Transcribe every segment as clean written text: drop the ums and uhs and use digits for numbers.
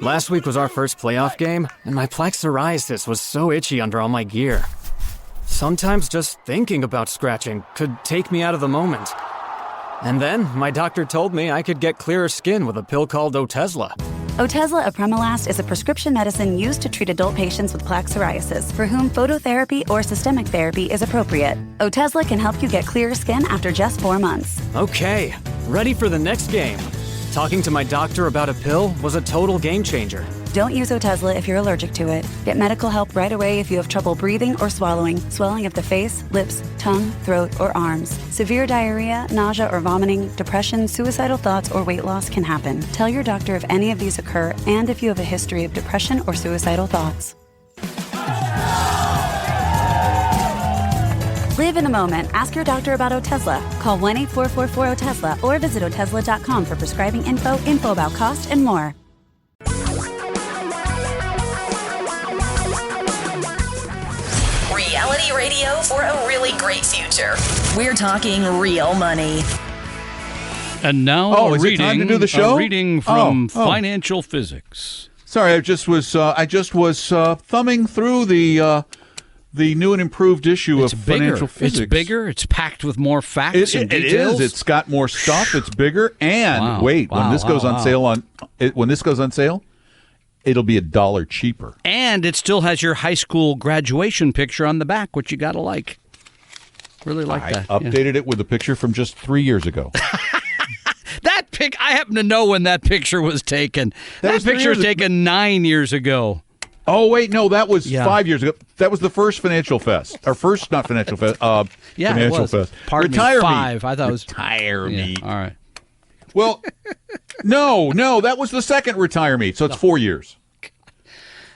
Last week was our first playoff game, and my plaque psoriasis was so itchy under all my gear. Sometimes just thinking about scratching could take me out of the moment. And then my doctor told me I could get clearer skin with a pill called Otezla. Otezla apremilast is a prescription medicine used to treat adult patients with plaque psoriasis for whom phototherapy or systemic therapy is appropriate. Otezla can help you get clearer skin after just 4 months. Okay, ready for the next game. Talking to my doctor about a pill was a total game changer. Don't use Otezla if you're allergic to it. Get medical help right away if you have trouble breathing or swallowing, swelling of the face, lips, tongue, throat, or arms. Severe diarrhea, nausea or vomiting, depression, suicidal thoughts, or weight loss can happen. Tell your doctor if any of these occur and if you have a history of depression or suicidal thoughts. Live in the moment. Ask your doctor about Otezla. Call 1-844-4-OTEZLA or visit Otezla.com for prescribing info about cost, and more. Reality radio for a really great future. We're talking real money. And now is it time to do the show? A reading from Financial Physics. Sorry, I just was thumbing through the new and improved issue of Financial Physics. It's bigger. It's packed with more facts and details. It is. It's got more stuff. It's bigger. And when this goes on sale, it'll be $1 cheaper. And it still has your high school graduation picture on the back, which you got to like. Really like that. I updated it with a picture from just 3 years ago. I happen to know when that picture was taken. That picture was taken 9 years ago. Oh, wait, no, that was 5 years ago. That was the first Financial Fest. Or first, not Financial Fest, Financial Fest. Retire me. I thought it was Retire me. All right. Well, no, that was the second Retire Me, so it's 4 years.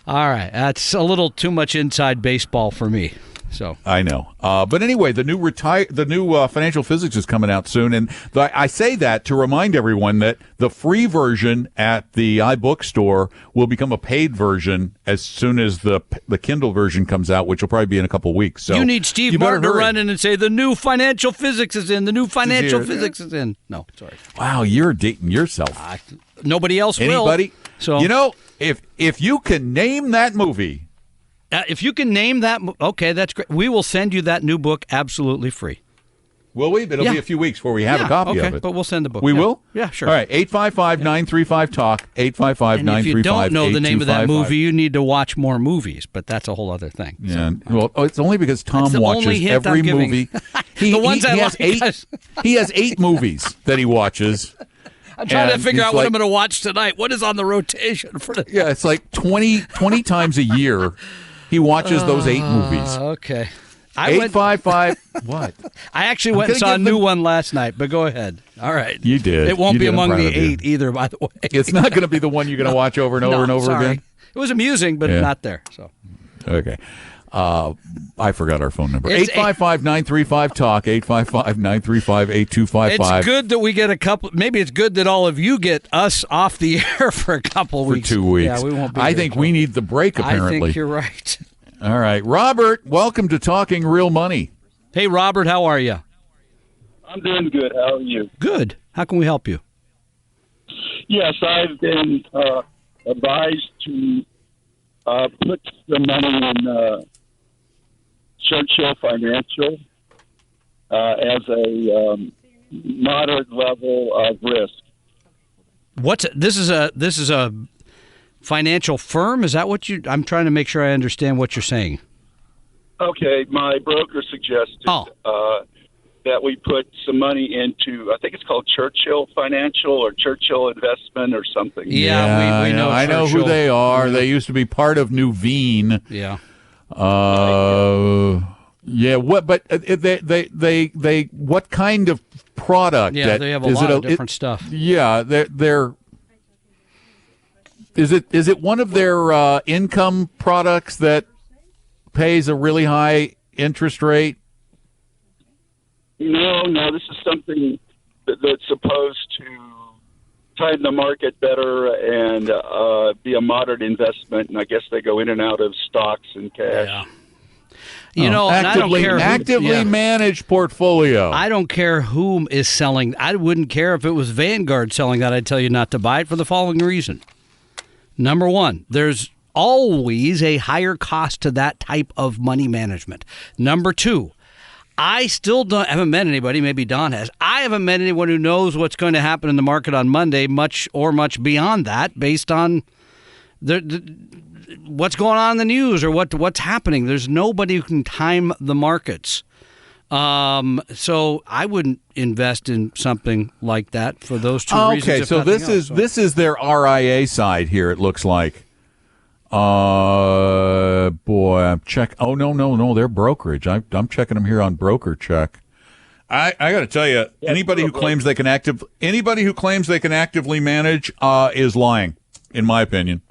All right, that's a little too much inside baseball for me. So I know, but anyway, the new Financial Physics is coming out soon, and I say that to remind everyone that the free version at the iBookstore will become a paid version as soon as the Kindle version comes out, which will probably be in a couple of weeks. So you need Steve Martin to run in and say the new Financial Physics is in. The new Financial Physics is in. No, sorry. Wow, you're dating yourself. Nobody else will. Anybody? So if you can name that movie. If you can name that, okay, that's great. We will send you that new book absolutely free. Will we? But it'll be a few weeks before we have a copy of it. But we'll send the book. We will? Yeah, sure. All right, 855-935-TALK, 855-935-8255. And if you don't know the name of that movie, you need to watch more movies, but that's a whole other thing. Yeah. So, it's only because Tom watches every movie. He has 8 movies that he watches. I'm trying to figure out what I'm going to watch tonight. What is on the rotation for the... Yeah, it's like 20 times a year he watches those 8 movies. Okay. 855... What? I actually went and saw a new one last night, but go ahead. All right. You did. It won't be among the 8 either, by the way. It's not going to be the one you're going to watch over and over and over again? It was amusing, but not there. So. Okay. I forgot our phone number. 855-935-TALK, 855-935-8255. It's good that we get a couple. Maybe it's good that all of you get us off the air for a couple weeks. For 2 weeks. Yeah, we won't be I think we need the break, apparently. I think you're right. All right. Robert, welcome to Talking Real Money. Hey, Robert, how are you? I'm doing good. How are you? Good. How can we help you? Yes, I've been advised to put the money in Churchill Financial as a moderate level of risk. This is a financial firm? Is that what you? I'm trying to make sure I understand what you're saying. Okay, my broker suggested that we put some money into, I think it's called Churchill Financial or Churchill Investment or something. Yeah, we know. I know who they are. They used to be part of Nuveen. Yeah. Yeah. What? But they what kind of product? Yeah, they have a lot of different stuff. Yeah, they're. Is it one of their income products that pays a really high interest rate? No. This is something that's supposed to time the market better and be a moderate investment. And I guess they go in and out of stocks and cash. Yeah. You know, actively managed portfolio. I don't care whom is selling. I wouldn't care if it was Vanguard selling that. I'd tell you not to buy it for the following reason. Number one, there's always a higher cost to that type of money management. Number two, I still haven't met anybody, maybe Don has. I haven't met anyone who knows what's going to happen in the market on Monday, much beyond that, based on what's going on in the news or what's happening. There's nobody who can time the markets. So I wouldn't invest in something like that for those two reasons. Okay, so this is their RIA side here, it looks like. Boy, I'm Oh, no, they're brokerage. I'm checking them here on Broker Check. I got to tell you, anybody who claims they can actively manage is lying, in my opinion.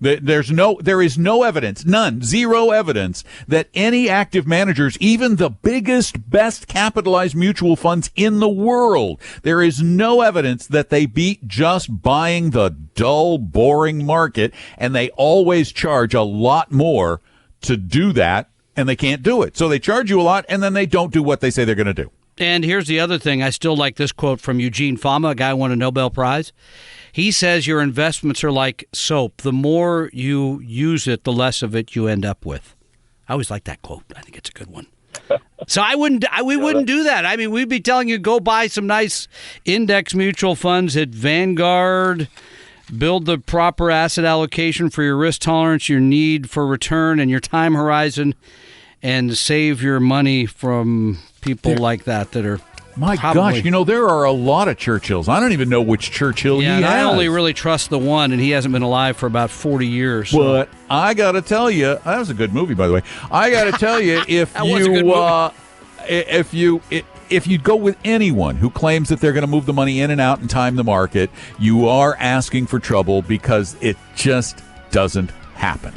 There is no evidence, zero evidence that any active managers, even the biggest, best capitalized mutual funds in the world, there is no evidence that they beat just buying the dull, boring market, and they always charge a lot more to do that, and they can't do it. So they charge you a lot, and then they don't do what they say they're going to do. And here's the other thing. I still like this quote from Eugene Fama, a guy who won a Nobel Prize. He says your investments are like soap. The more you use it, the less of it you end up with. I always like that quote. I think it's a good one. So we wouldn't do that. I mean, we'd be telling you go buy some nice index mutual funds at Vanguard, build the proper asset allocation for your risk tolerance, your need for return, and your time horizon, and save your money from people like that are My gosh, there are a lot of Churchills. I don't even know which Churchill he has. I only really trust the one, and he hasn't been alive for about 40 years. But I got to tell you, that was a good movie, by the way. I got to tell you, if you go with anyone who claims that they're going to move the money in and out and time the market, you are asking for trouble because it just doesn't happen.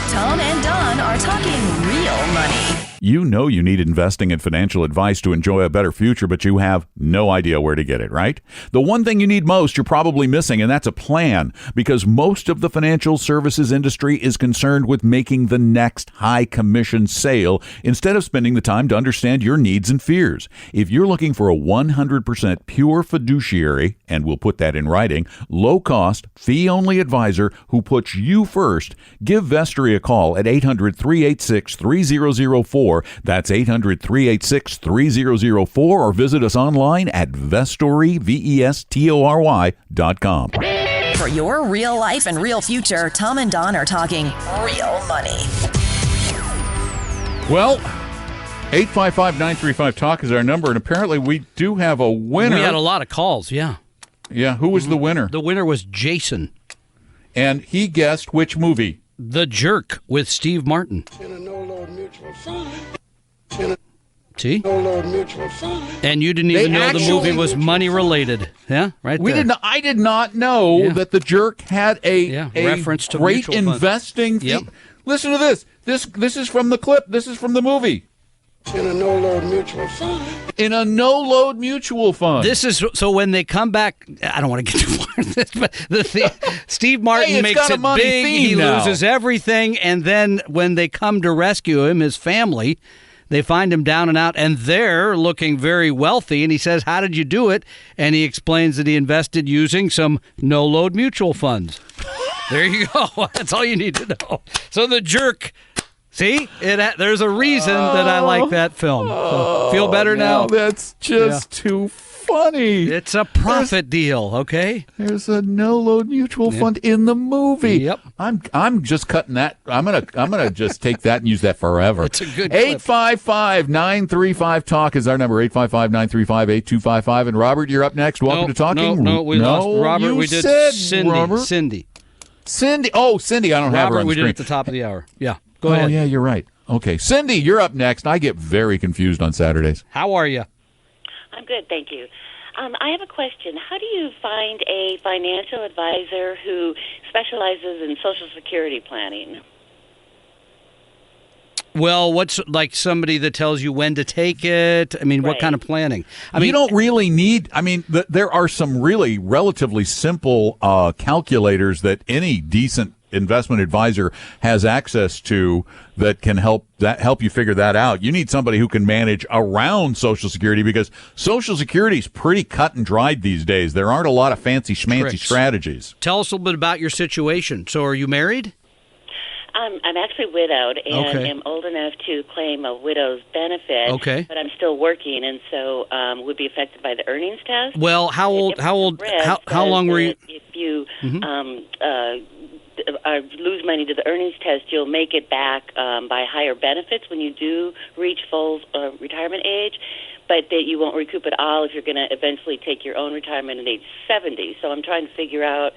Tom and Don are talking real money. You know you need investing and financial advice to enjoy a better future, but you have no idea where to get it, right? The one thing you need most, you're probably missing, and that's a plan, because most of the financial services industry is concerned with making the next high commission sale instead of spending the time to understand your needs and fears. If you're looking for a 100% pure fiduciary, and we'll put that in writing, low-cost, fee-only advisor who puts you first, give Vestory a call at 800-386-3004. That's 800-386-3004, or visit us online at Vestory, VESTORY.com. For your real life and real future, Tom and Don are talking real money. Well, 855-935-TALK is our number, and apparently we do have a winner. We had a lot of calls, yeah. Yeah, who was the winner? The winner was Jason. And he guessed which movie? The Jerk with Steve Martin. In a no-load mutual fund. See? No-load mutual fund. And you didn't even know the movie was money-related. Yeah, right there. I did not know that The Jerk had a reference to great mutual investing yep. Listen to this. This is from the clip. This is from the movie. In a no-load mutual fund. In a no-load mutual fund. This is so when they come back. I don't want to get too far into this, but Steve Martin makes it big. He loses everything, and then when they come to rescue him, his family, they find him down and out, and they're looking very wealthy. And he says, "How did you do it?" And he explains that he invested using some no-load mutual funds. There you go. That's all you need to know. So The Jerk. See, there's a reason that I like that film. So feel better now? That's just too funny. It's a profit deal, okay? There's a no-load mutual fund in the movie. Yep. I'm just cutting that. I'm gonna just take that and use that forever. It's a good 855-935-TALK is our number. 855-935-8255. And Robert, you're up next. Welcome to Talking. No, we lost Robert. We did Cindy. Robert. Cindy. Oh, Cindy. I don't have her on the screen. We did at the top of the hour. Yeah. Go ahead. Oh, yeah, you're right. Okay. Cindy, you're up next. I get very confused on Saturdays. How are you? I'm good, thank you. I have a question. How do you find a financial advisor who specializes in Social Security planning? Well, what's like somebody that tells you when to take it? I mean, what kind of planning? You don't really need, there are some really relatively simple calculators that any decent investment advisor has access to that can help you figure that out. You need somebody who can manage around Social Security, because Social Security is pretty cut and dried these days. There aren't a lot of fancy schmancy strategies. Tell us a little bit about your situation. So are you married? I'm actually widowed and am old enough to claim a widow's benefit. Okay. But I'm still working, and so would be affected by the earnings test. Well, how long were you? If you lose money to the earnings test, you'll make it back by higher benefits when you do reach full retirement age, but that you won't recoup it all if you're going to eventually take your own retirement at age 70. So I'm trying to figure out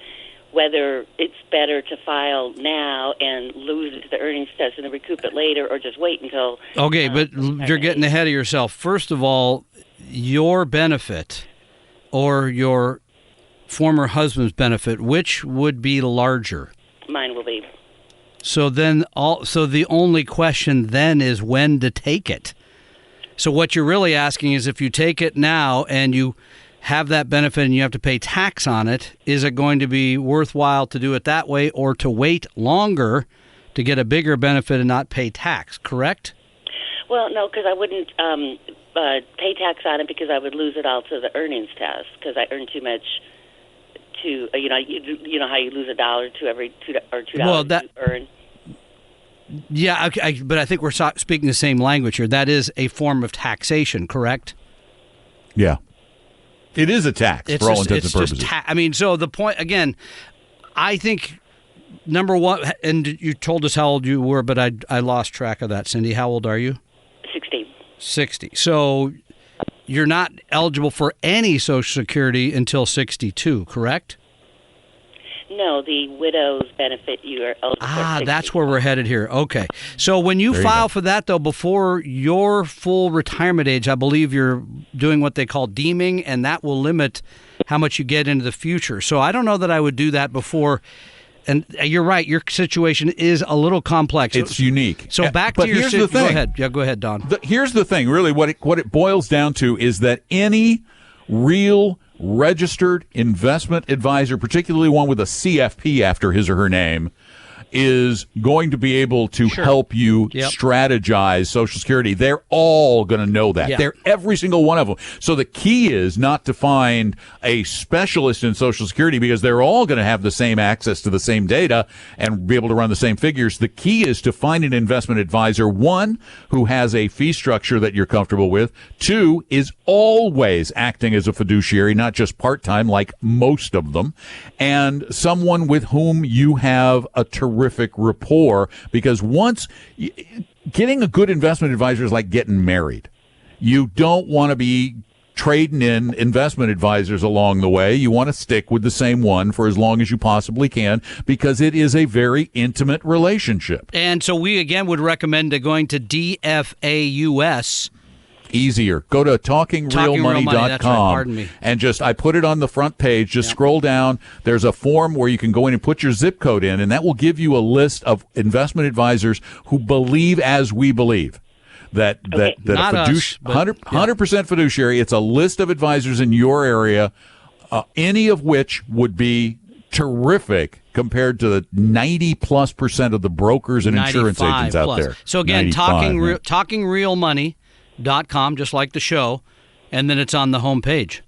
whether it's better to file now and lose it to the earnings test and then recoup it later, or just wait until... Okay, but you're getting ahead of yourself. First of all, your benefit or your former husband's benefit, which would be larger? Mine will be. So the only question then is when to take it. So what you're really asking is, if you take it now and you have that benefit and you have to pay tax on it, is it going to be worthwhile to do it that way, or to wait longer to get a bigger benefit and not pay tax, correct? Well, no, because I wouldn't pay tax on it, because I would lose it all to the earnings test, because I earn too much to, you know how you lose $1 to every $2 you earn. Yeah, but I think we're speaking the same language here. That is a form of taxation, correct? Yeah. It is a tax for all intents and purposes. So the point, again, I think, number one, and you told us how old you were, but I lost track of that, Cindy. How old are you? 60. So you're not eligible for any Social Security until 62, correct? No, the widow's benefit you are eligible for. That's where we're headed here. Okay. So when you file for that, though, before your full retirement age, I believe you're doing what they call deeming, and that will limit how much you get into the future. So I don't know that I would do that before. And you're right, your situation is a little complex. It's unique. So back to your here's the thing. Go ahead. Yeah, go ahead, Don. Here's the thing. Really, what it boils down to is that any real registered investment advisor, particularly one with a CFP after his or her name, is going to be able to help you strategize Social Security. They're all going to know that. Yeah. They're every single one of them. So the key is not to find a specialist in Social Security, because they're all going to have the same access to the same data and be able to run the same figures. The key is to find an investment advisor, one, who has a fee structure that you're comfortable with, two, is always acting as a fiduciary, not just part-time like most of them, and someone with whom you have a terrific rapport, because once getting a good investment advisor is like getting married. You don't want to be trading in investment advisors along the way. You want to stick with the same one for as long as you possibly can, because it is a very intimate relationship. And so we again would recommend going to DFAUS. Easier. Go to talkingrealmoney.com and I put it on the front page. Just scroll down. There's a form where you can go in and put your zip code in, and that will give you a list of investment advisors who believe as we believe. That a 100% fiduciary. It's a list of advisors in your area, any of which would be terrific compared to the 90+% of the brokers and insurance agents out there. So again, talkingrealmoney.com, just like the show, and then it's on the home page.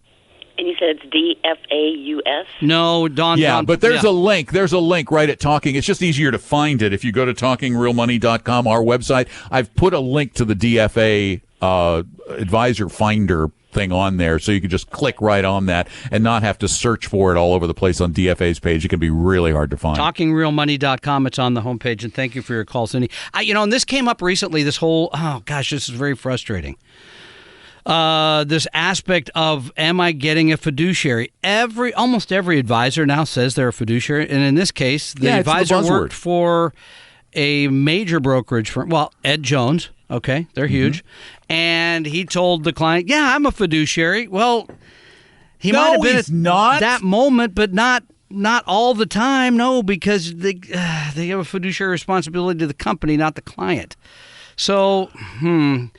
And you said it's DFAUS? No, Don. Yeah, but there's a link. There's a link right at Talking. It's just easier to find it if you go to talkingrealmoney.com, our website. I've put a link to the DFA advisor finder thing on there, so you can just click right on that and not have to search for it all over the place on DFA's page. It can be really hard to find. TalkingRealMoney.com. It's on the homepage, and thank you for your call, Cindy. And this came up recently, this whole, this is very frustrating. This aspect of, am I getting a fiduciary? Almost every advisor now says they're a fiduciary, and in this case, the advisor worked for a major brokerage firm. Well, Ed Jones. Okay, they're huge. And he told the client, I'm a fiduciary. Well, he might have been at that moment, but not all the time. No, because they have a fiduciary responsibility to the company, not the client. So, and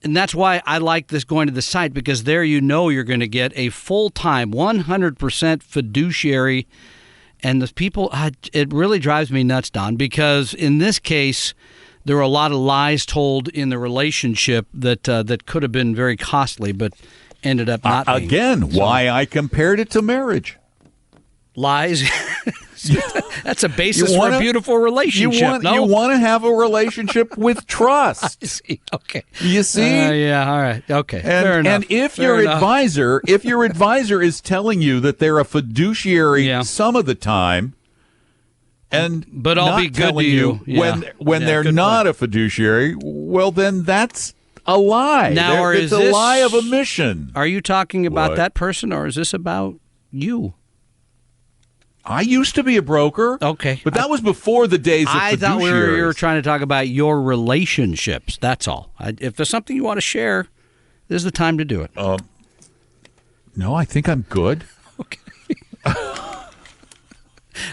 that's why I like this going to the site, because there you're going to get a full-time, 100% fiduciary And the people, it really drives me nuts, Don, because in this case, there were a lot of lies told in the relationship that could have been very costly, but ended up not being. Again, why I compared it to marriage. Lies. That's a basis for a beautiful relationship. You want to have a relationship with trust. I see. Okay. You see? Yeah. All right. Okay. Fair enough. And if your advisor is telling you that they're a fiduciary some of the time, but I'll not be good telling to you when they're not a fiduciary, well, then that's a lie. Now, it's a lie of omission. Are you talking about that person, or is this about you? I used to be a broker. Okay. But that was before the days of fiduciaries. I thought you were trying to talk about your relationships. That's all. If there's something you want to share, this is the time to do it. No, I think I'm good. Okay.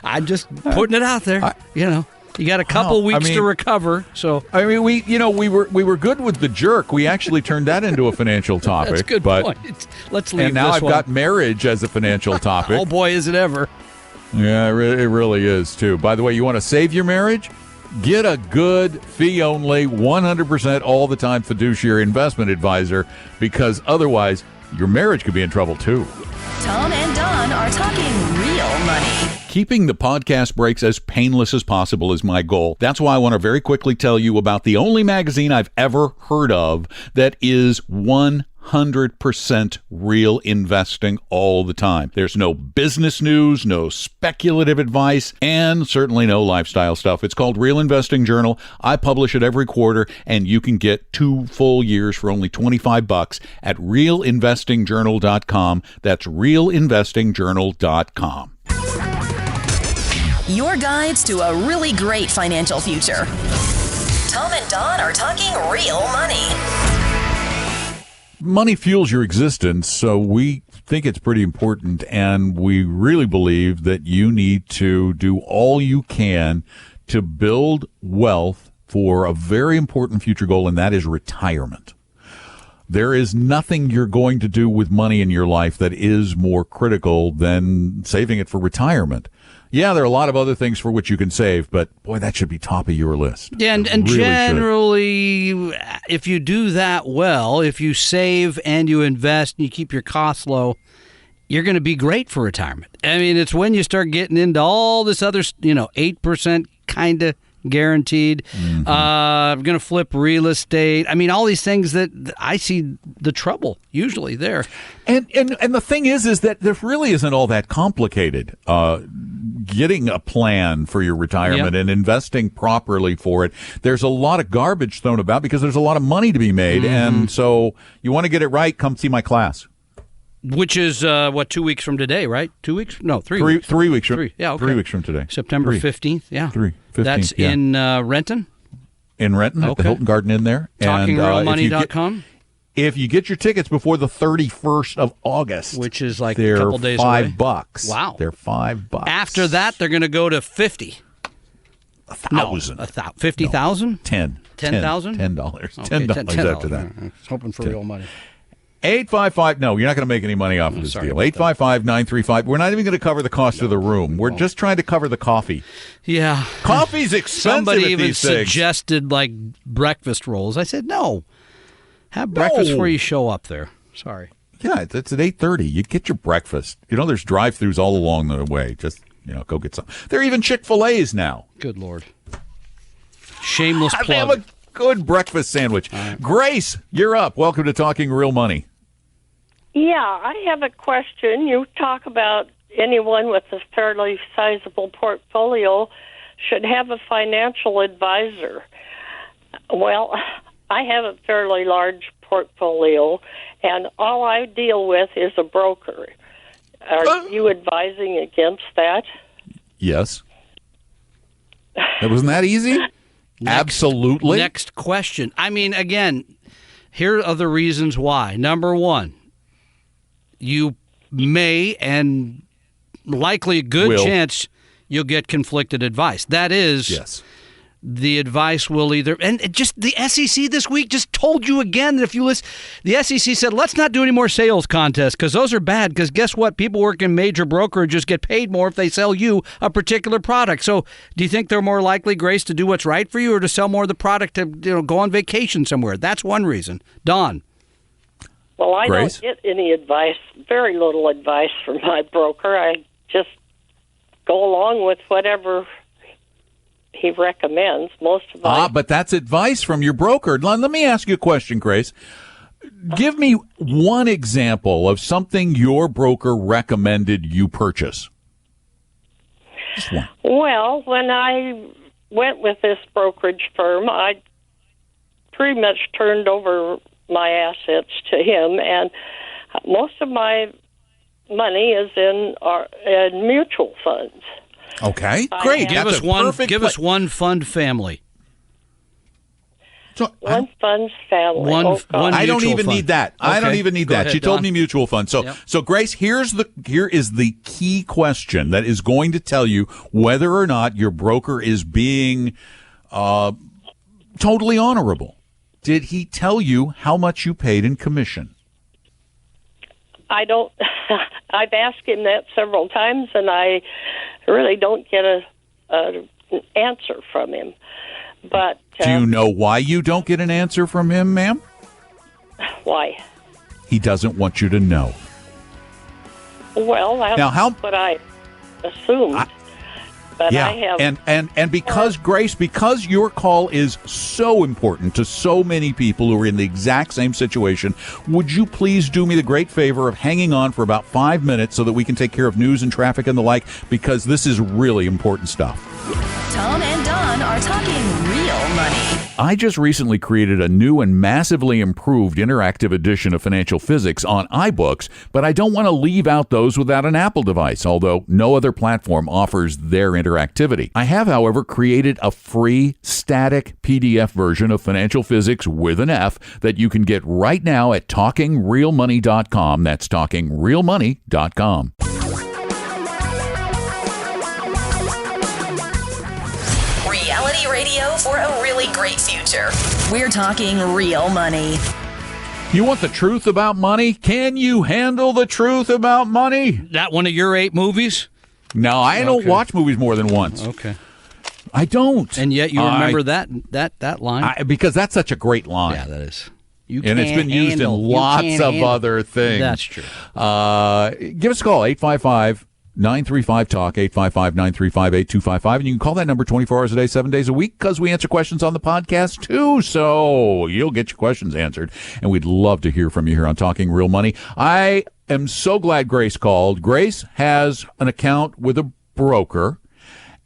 I'm just putting it out there. You got a couple weeks to recover. So I mean, we were good with the jerk. We actually turned that into a financial topic. That's a good point. Let's leave. And now I've got marriage as a financial topic. Oh boy, is it ever! Yeah, it really is too. By the way, you want to save your marriage? Get a good fee-only, 100% all the time fiduciary investment advisor, because otherwise your marriage could be in trouble too. Tom and Don are talking real money. Keeping the podcast breaks as painless as possible is my goal. That's why I want to very quickly tell you about the only magazine I've ever heard of that is 100% real investing all the time. There's no business news, no speculative advice, and certainly no lifestyle stuff. It's called Real Investing Journal. I publish it every quarter, and you can get 2 full years for only $25 at realinvestingjournal.com. That's realinvestingjournal.com. Your guides to a really great financial future. Tom and Don are talking real money. Money fuels your existence, so we think it's pretty important, and we really believe that you need to do all you can to build wealth for a very important future goal, and that is retirement. There is nothing you're going to do with money in your life that is more critical than saving it for retirement. Yeah, there are a lot of other things for which you can save, but boy, that should be top of your list. Yeah, and really generally, if you do that well, if you save and you invest and you keep your costs low, you're going to be great for retirement. I mean, it's when you start getting into all this other, 8% kind of guaranteed. I'm going to flip real estate. I mean, all these things that I see the trouble usually there. And the thing is that there really isn't all that complicated. Getting a plan for your retirement and investing properly for it. There's a lot of garbage thrown about because there's a lot of money to be made. And so you want to get it right, come see my class. Which is, 2 weeks from today, right? 2 weeks? No, 3 weeks. 3 weeks. Yeah, okay. 3 weeks from today. September 15th, yeah. 15th, That's in Renton? In Renton, at the Hilton Garden Inn there. TalkingRealMoney.com? If you get your tickets before the 31st of August, which is like a couple days away, $5. Wow. They're $5. After that, they're going to go to 50. 1,000. No, 50,000? 10. $10,000? $10. Okay, $10 after that. I was hoping for real money. 855, no, you're not going to make any money off of this deal. 855-935. We're not even going to cover the cost of the room. We're just trying to cover the coffee. Yeah. Coffee's expensive. Somebody at even these things. suggested like breakfast rolls. I said, no. Have breakfast before you show up there. Sorry. Yeah, it's at 8:30. You get your breakfast. There's drive-thrus all along the way. Just, go get some. There are even Chick-fil-A's now. Good Lord. Shameless plug. They have a good breakfast sandwich. Right. Grace, you're up. Welcome to Talking Real Money. Yeah, I have a question. You talk about anyone with a fairly sizable portfolio should have a financial advisor. Well, I have a fairly large portfolio, and all I deal with is a broker. Are you advising against that? Yes. Wasn't that easy? Absolutely. Next question. I mean, again, here are the reasons why. Number one, you may and likely a good chance you'll get conflicted advice. That is, the advice will either, and it just the SEC this week just told you again that if you listen, the SEC said, let's not do any more sales contests because those are bad because guess what? People work in major brokerages get paid more if they sell you a particular product. So do you think they're more likely, Grace, to do what's right for you or to sell more of the product to go on vacation somewhere? That's one reason. Don. Well, I Grace? don't get any advice, very little advice from my broker. I just go along with whatever he recommends. Most of my but that's advice from your broker. Let me ask you a question, Grace. Give me one example of something your broker recommended you purchase. Just one. Well, when I went with this brokerage firm, I pretty much turned over my assets to him, and most of my money is in mutual funds. Okay, great. Give us one fund family. So One fund's family. One I don't mutual even fund. need that. I don't Okay. even need Go that. ahead, She told Don. me mutual fund. So, Yep. so Grace, here is the key question that is going to tell you whether or not your broker is being totally honorable. Did he tell you how much you paid in commission? I don't. I've asked him that several times, and I really don't get an answer from him. But Do you know why you don't get an answer from him, ma'am? why? He doesn't want you to know. Well, that's Now, how- what I assumed. But I have. And because Grace, because your call is so important to so many people who are in the exact same situation, would you please do me the great favor of hanging on for about 5 minutes so that we can take care of news and traffic and the like, because this is really important stuff. Tom and Don are talking real money. I just recently created a new and massively improved interactive edition of Financial Physics on iBooks, but I don't want to leave out those without an Apple device, although no other platform offers their interactivity. I have, however, created a free static PDF version of Financial Physics with an F that you can get right now at TalkingRealMoney.com. That's TalkingRealMoney.com. Reality radio for a really great future. We're talking real money. You want the truth about money? Can you handle the truth about money? That one of your 8 movies? No, I don't watch movies more than once. Okay. I don't. And yet you remember that line? Because that's such a great line. Yeah, that is. You And it's been used in lots of other things. That's true. Give us a call, 855-935-TALK, 855-935-8255. And you can call that number 24 hours a day, 7 days a week, because we answer questions on the podcast, too. So you'll get your questions answered. And we'd love to hear from you here on Talking Real Money. I am so glad Grace called. Grace has an account with a broker.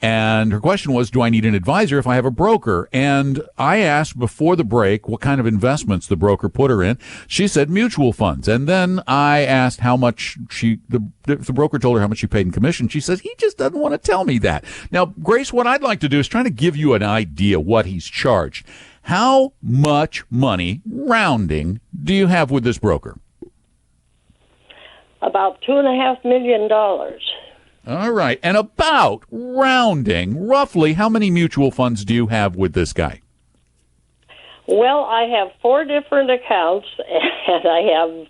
And her question was, do I need an advisor if I have a broker? And I asked before the break what kind of investments the broker put her in. She said mutual funds. And then I asked how much the broker told her how much she paid in commission. She says, he just doesn't want to tell me that. Now, Grace, what I'd like to do is try to give you an idea what he's charged. How much money, rounding, do you have with this broker? About $2.5 million. All right. And about, rounding, roughly, how many mutual funds do you have with this guy? Well, I have 4 different accounts, and I have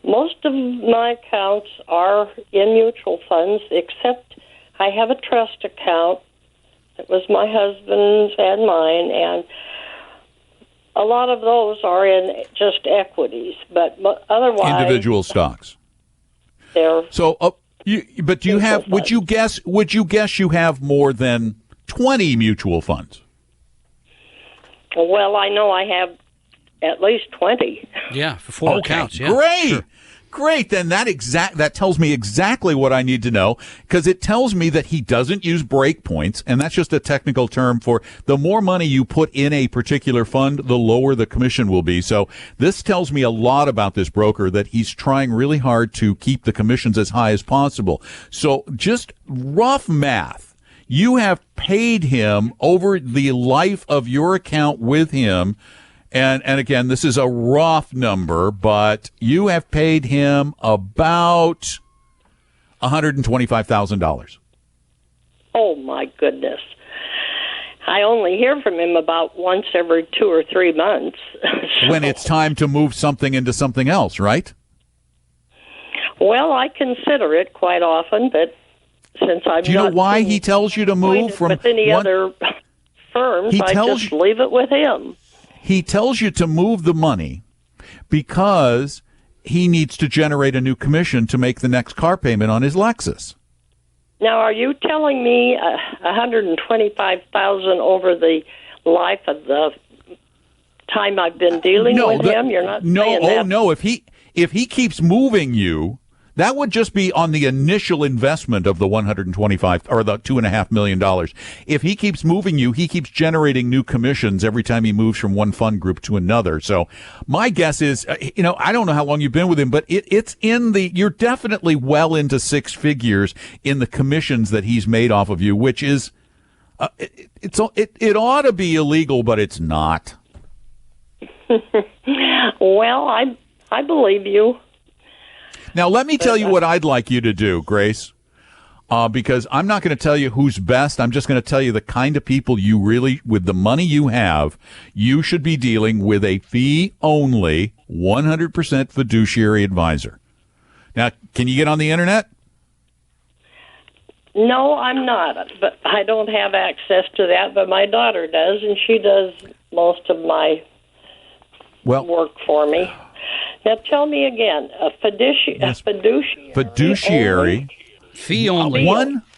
most of my accounts are in mutual funds, except I have a trust account. It was my husband's and mine, and a lot of those are in just equities, but otherwise Individual stocks. they're So, but do you have? Would you guess you have more than 20 mutual funds? well. I know I have at least 20. Yeah, for 4 accounts. Yeah. Great. Sure. Great. Then that tells me exactly what I need to know, because it tells me that he doesn't use break points, and that's just a technical term for the more money you put in a particular fund, the lower the commission will be. So this tells me a lot about this broker, that he's trying really hard to keep the commissions as high as possible. So just rough math. You have paid him over the life of your account with him. And again, this is a rough number, but you have paid him about $125,000. Oh my goodness! I only hear from him about once every 2 or 3 months. When it's time to move something into something else, right? Well, I consider it quite often, but since I'm Do you know why he tells you to move from with any other firms, I just leave it with him. He tells you to move the money because he needs to generate a new commission to make the next car payment on his Lexus. Now, are you telling me $125,000 over the life of the time I've been dealing with him? You're not saying that. No. If he keeps moving you, that would just be on the initial investment of the $125 or the $2.5 million. If he keeps moving you, he keeps generating new commissions every time he moves from one fund group to another. So my guess is, I don't know how long you've been with him, but you're definitely well into six figures in the commissions that he's made off of you, which is, it ought to be illegal, but it's not. Well, I believe you. Now, let me tell you what I'd like you to do, Grace, because I'm not going to tell you who's best. I'm just going to tell you the kind of people you really, with the money you have, you should be dealing with a fee-only 100% fiduciary advisor. Now, can you get on the Internet? No, I'm not, but I don't have access to that, but my daughter does, and she does most of my work for me. Now, tell me again, a fiduciary. Fee only.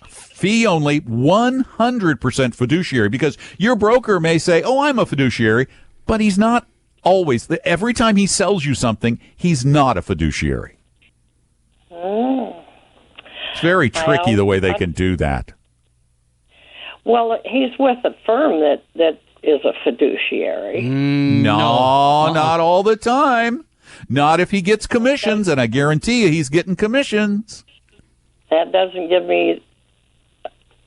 Fee only, 100% fiduciary, because your broker may say, I'm a fiduciary, but he's not always. Every time he sells you something, he's not a fiduciary. Oh. It's very tricky the way they can do that. Well, he's with a firm that is a fiduciary. No, not all the time. Not if he gets commissions, and I guarantee you he's getting commissions. That doesn't give me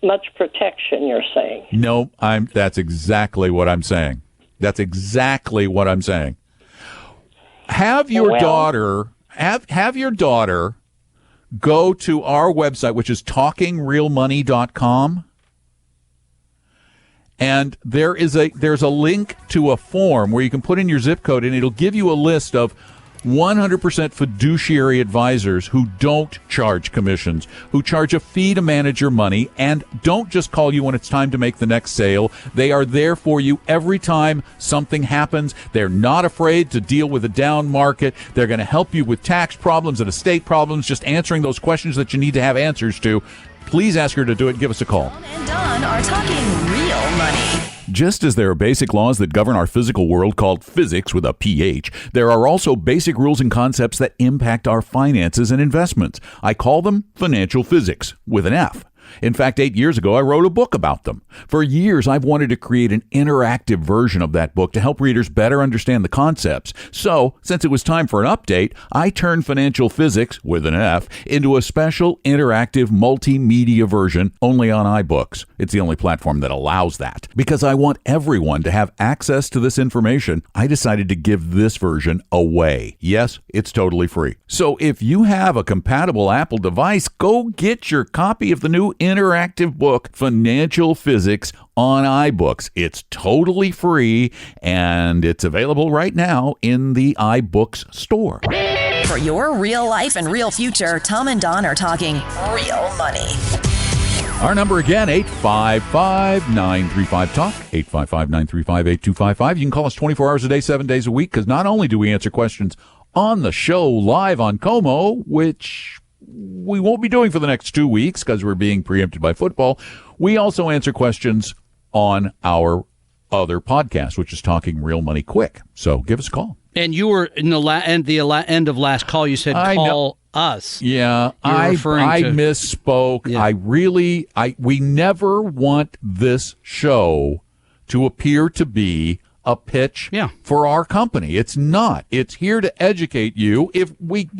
much protection, you're saying. No, that's exactly what I'm saying. That's exactly what I'm saying. Have your daughter go to our website, which is talkingrealmoney.com. And there's a link to a form where you can put in your zip code, and it'll give you a list of 100% fiduciary advisors who don't charge commissions, who charge a fee to manage your money, and don't just call you when it's time to make the next sale. They are there for you every time something happens. They're not afraid to deal with a down market. They're going to help you with tax problems and estate problems, just answering those questions that you need to have answers to. Please ask her to do it. Give us a call. Tom and Don are talking real money. Just as there are basic laws that govern our physical world called physics with a PH, there are also basic rules and concepts that impact our finances and investments. I call them financial physics with an F. In fact, 8 years ago, I wrote a book about them. For years, I've wanted to create an interactive version of that book to help readers better understand the concepts. So, since it was time for an update, I turned financial physics, with an F, into a special interactive multimedia version only on iBooks. It's the only platform that allows that. Because I want everyone to have access to this information, I decided to give this version away. Yes, it's totally free. So if you have a compatible Apple device, go get your copy of the new interactive book, Financial Physics, on iBooks. It's totally free, and it's available right now in the iBooks store. For your real life and real future, Tom and Don are talking real money. Our number again, 855-935-TALK, 855-935-8255. You can call us 24 hours a day, 7 days a week, because not only do we answer questions on the show live on Como, which we won't be doing for the next 2 weeks because we're being preempted by football, we also answer questions on our other podcast, which is Talking Real Money Quick. So give us a call. And you were in the end of last call, you said call us. Yeah, I misspoke. Yeah. We never want this show to appear to be a pitch for our company. It's not. It's here to educate you. If we,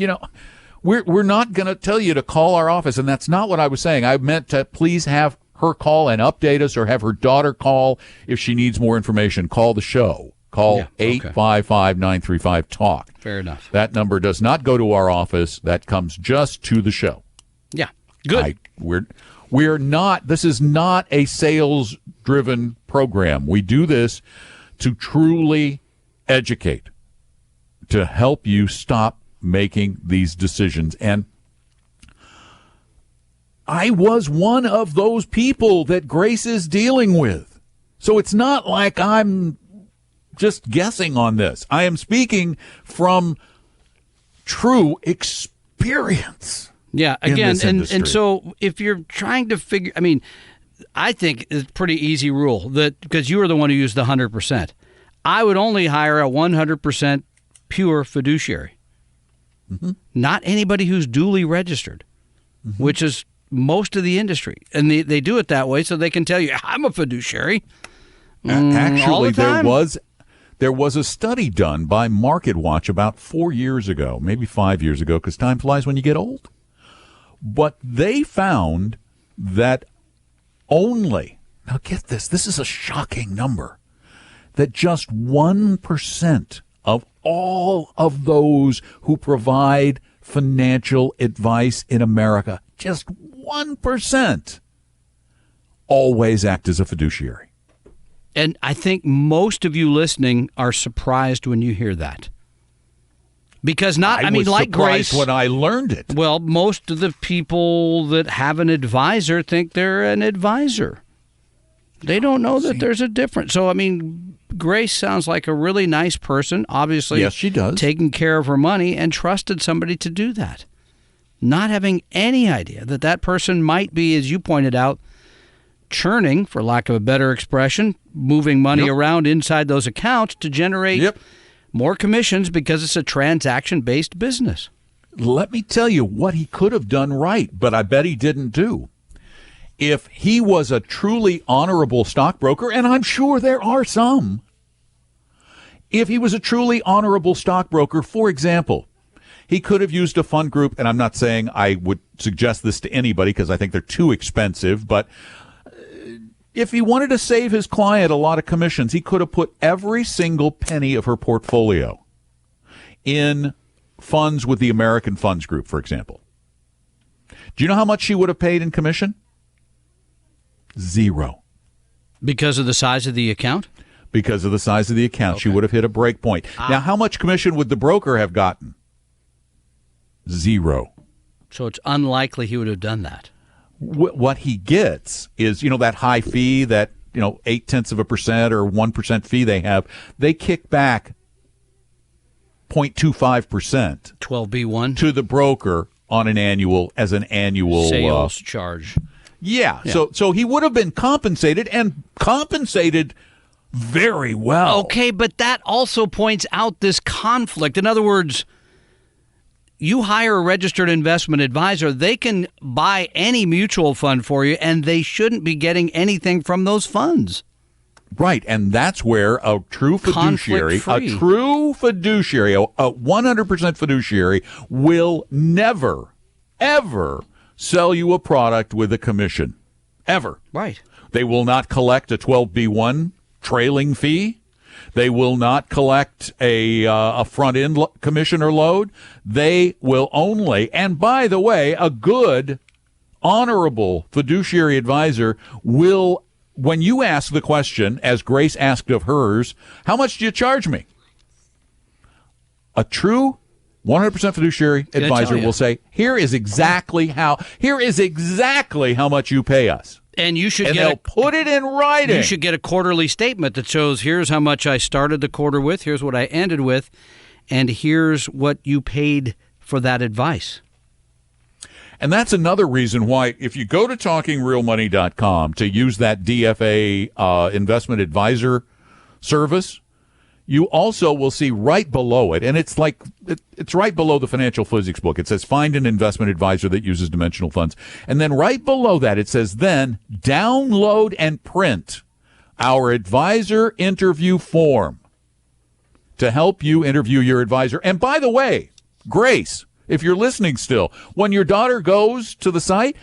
we're not going to tell you to call our office, and that's not what I was saying. I meant to please have her call and update us, or have her daughter call if she needs more information. Call the show. Call 855-935-TALK. Fair enough. That number does not go to our office. That comes just to the show. Yeah. Good. We're not, this is not a sales driven program. We do this to truly educate, to help you stop making these decisions. And I was one of those people that Grace is dealing with. So it's not like I'm just guessing on this. I am speaking from true experience. Yeah, again, and so if you're trying to figure, I mean, I think it's a pretty easy rule that because you were the one who used the 100%. I would only hire a 100% pure fiduciary, not anybody who's duly registered, which is most of the industry. And they do it that way so they can tell you, I'm a fiduciary. Actually, there was a study done by MarketWatch about 4 years ago, maybe 5 years ago, because time flies when you get old. But they found that only, now get this is a shocking number, that just 1% of all of those who provide financial advice in America, just 1%, always act as a fiduciary. And I think most of you listening are surprised when you hear that. Because I was like surprised Grace, when I learned it. Well, most of the people that have an advisor think they're an advisor. They don't know that there's a difference. So, I mean, Grace sounds like a really nice person, obviously. Yes, she does. Taking care of her money and trusted somebody to do that. Not having any idea that that person might be, as you pointed out, churning, for lack of a better expression, moving money around inside those accounts to generate more commissions because it's a transaction-based business. Let me tell you what he could have done right, but I bet he didn't do. If he was a truly honorable stockbroker, and I'm sure there are some, if he was a truly honorable stockbroker, for example, he could have used a fund group, and I'm not saying I would suggest this to anybody because I think they're too expensive, but if he wanted to save his client a lot of commissions, he could have put every single penny of her portfolio in funds with the American Funds Group, for example. Do you know how much she would have paid in commission? 0. Because of the size of the account? Because of the size of the account. She would have hit a break point. Now, how much commission would the broker have gotten? 0. So it's unlikely he would have done that. What he gets is, that high fee, that, 0.8% or 1% fee they have, they kick back 0.25% 12B1 to the broker on an annual sales charge. Yeah. So he would have been compensated and compensated very well. Okay, but that also points out this conflict. In other words, you hire a registered investment advisor, they can buy any mutual fund for you, and they shouldn't be getting anything from those funds. Right, and that's where a true fiduciary, a 100% fiduciary will never, ever sell you a product with a commission. Ever. Right. They will not collect a 12B1 trailing fee. They will not collect a front-end commission or load. They will only, and by the way, a good, honorable fiduciary advisor will, when you ask the question, as Grace asked of hers, how much do you charge me? A true 100% fiduciary advisor will say, here is exactly how much you pay us. And you should they'll put it in writing. You should get a quarterly statement that shows here's how much I started the quarter with, here's what I ended with, and here's what you paid for that advice. And that's another reason why, if you go to talkingrealmoney.com to use that DFA investment advisor service, you also will see right below it, and it's right below the financial physics book. It says, find an investment advisor that uses dimensional funds. And then right below that, it says, then download and print our advisor interview form to help you interview your advisor. And by the way, Grace, if you're listening still, when your daughter goes to the site,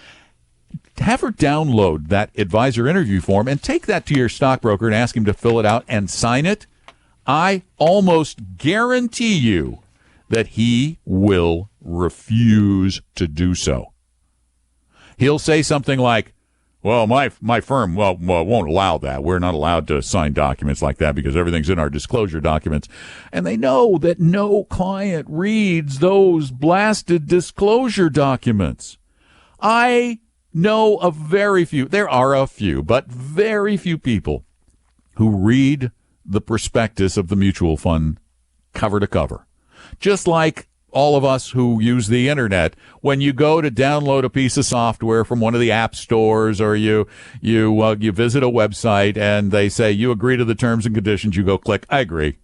have her download that advisor interview form and take that to your stockbroker and ask him to fill it out and sign it. I almost guarantee you that he will refuse to do so. He'll say something like, Well, my firm won't allow that. We're not allowed to sign documents like that because everything's in our disclosure documents. And they know that no client reads those blasted disclosure documents. I know of very few, there are a few, but very few people who read the prospectus of the mutual fund cover to cover. Just like all of us who use the internet, when you go to download a piece of software from one of the app stores, or you visit a website and they say you agree to the terms and conditions, you go click, I agree.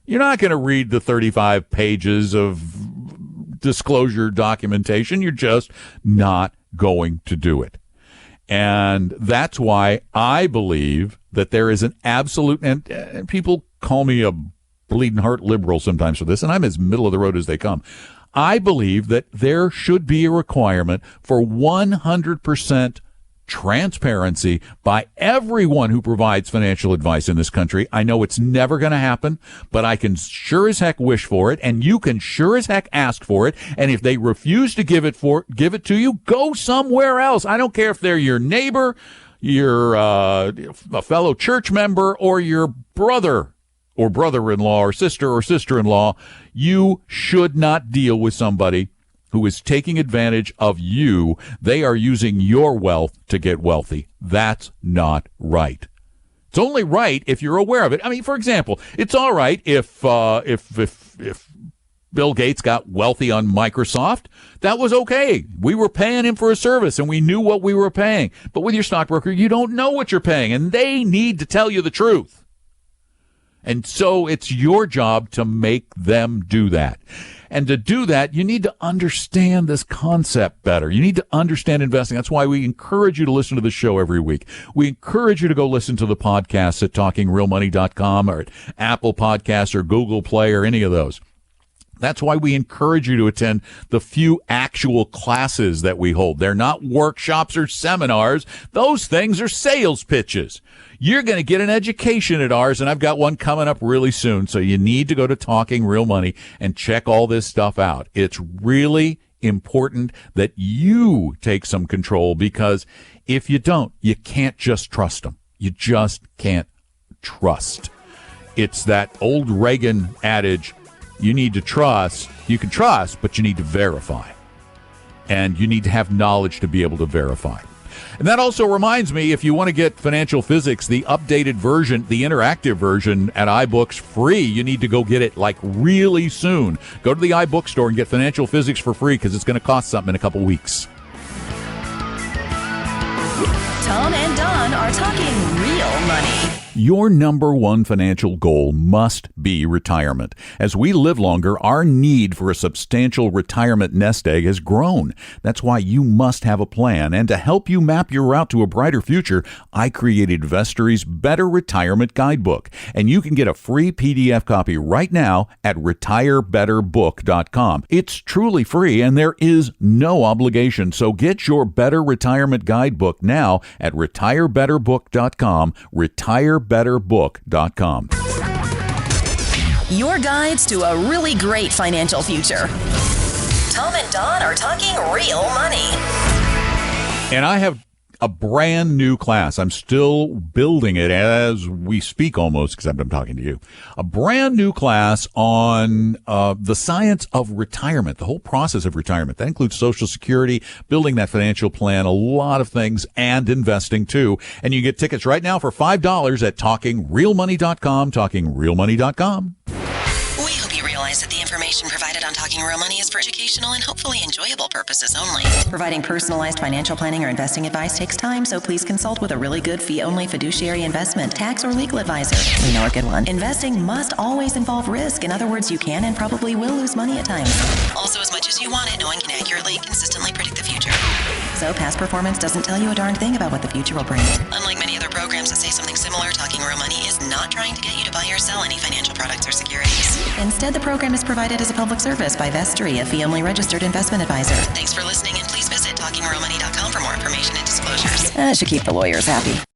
You're not going to read the 35 pages of disclosure documentation. You're just not going to do it. And that's why I believe that there is an absolute, and people call me a bleeding heart liberal sometimes for this, and I'm as middle of the road as they come. I believe that there should be a requirement for 100% transparency by everyone who provides financial advice in this country. I know it's never going to happen, but I can sure as heck wish for it, and you can sure as heck ask for it. And if they refuse to give it to you, go somewhere else. I don't care if they're your neighbor, your a fellow church member, or your brother or brother-in-law or sister-in-law. You should not deal with somebody who is taking advantage of you. They are using your wealth to get wealthy. That's not right. It's only right if you're aware of it. I mean, for example, it's all right if Bill Gates got wealthy on Microsoft. That was okay. We were paying him for a service, and we knew what we were paying. But with your stockbroker, you don't know what you're paying, and they need to tell you the truth. And so it's your job to make them do that. And to do that, you need to understand this concept better. You need to understand investing. That's why we encourage you to listen to the show every week. We encourage you to go listen to the podcasts at TalkingRealMoney.com or at Apple Podcasts or Google Play or any of those. That's why we encourage you to attend the few actual classes that we hold. They're not workshops or seminars. Those things are sales pitches. You're going to get an education at ours, and I've got one coming up really soon. So you need to go to Talking Real Money and check all this stuff out. It's really important that you take some control, because if you don't, you can't just trust them. You just can't trust. It's that old Reagan adage, you need to trust. You can trust, but you need to verify. And you need to have knowledge to be able to verify. And that also reminds me, if you want to get Financial Physics, the updated version, the interactive version at iBooks free, you need to go get it like really soon. Go to the iBook store and get Financial Physics for free, because it's going to cost something in a couple weeks. Tom and Don are talking real money. Your number one financial goal must be retirement. As we live longer, our need for a substantial retirement nest egg has grown. That's why you must have a plan. And to help you map your route to a brighter future, I created Vestory's Better Retirement Guidebook. And you can get a free PDF copy right now at retirebetterbook.com. It's truly free, and there is no obligation. So get your Better Retirement Guidebook now at retirebetterbook.com. retirebetterbook.com. Your guides to a really great financial future. Tom and Don are talking real money. And I have a brand new class. I'm still building it as we speak almost, because I'm talking to you. A brand new class on the science of retirement, the whole process of retirement. That includes Social Security, building that financial plan, a lot of things, and investing too. And you get tickets right now for $5 at TalkingRealMoney.com, TalkingRealMoney.com. We hope you realize that the information provided on Talking Real Money is for educational and hopefully enjoyable purposes only. Providing personalized financial planning or investing advice takes time, so please consult with a really good fee-only fiduciary investment, tax, or legal advisor. We know a good one. Investing must always involve risk. In other words, you can and probably will lose money at times. Also, as much as you want it, no one can accurately and consistently predict the future. So past performance doesn't tell you a darn thing about what the future will bring. Unlike many other programs that say something similar, Talking Real Money is not trying to get you to buy or sell any financial products or securities. Instead, the program is provided as a public service by Vestory, a fee-only registered investment advisor. Thanks for listening, and please visit TalkingRealMoney.com for more information and disclosures. That should keep the lawyers happy.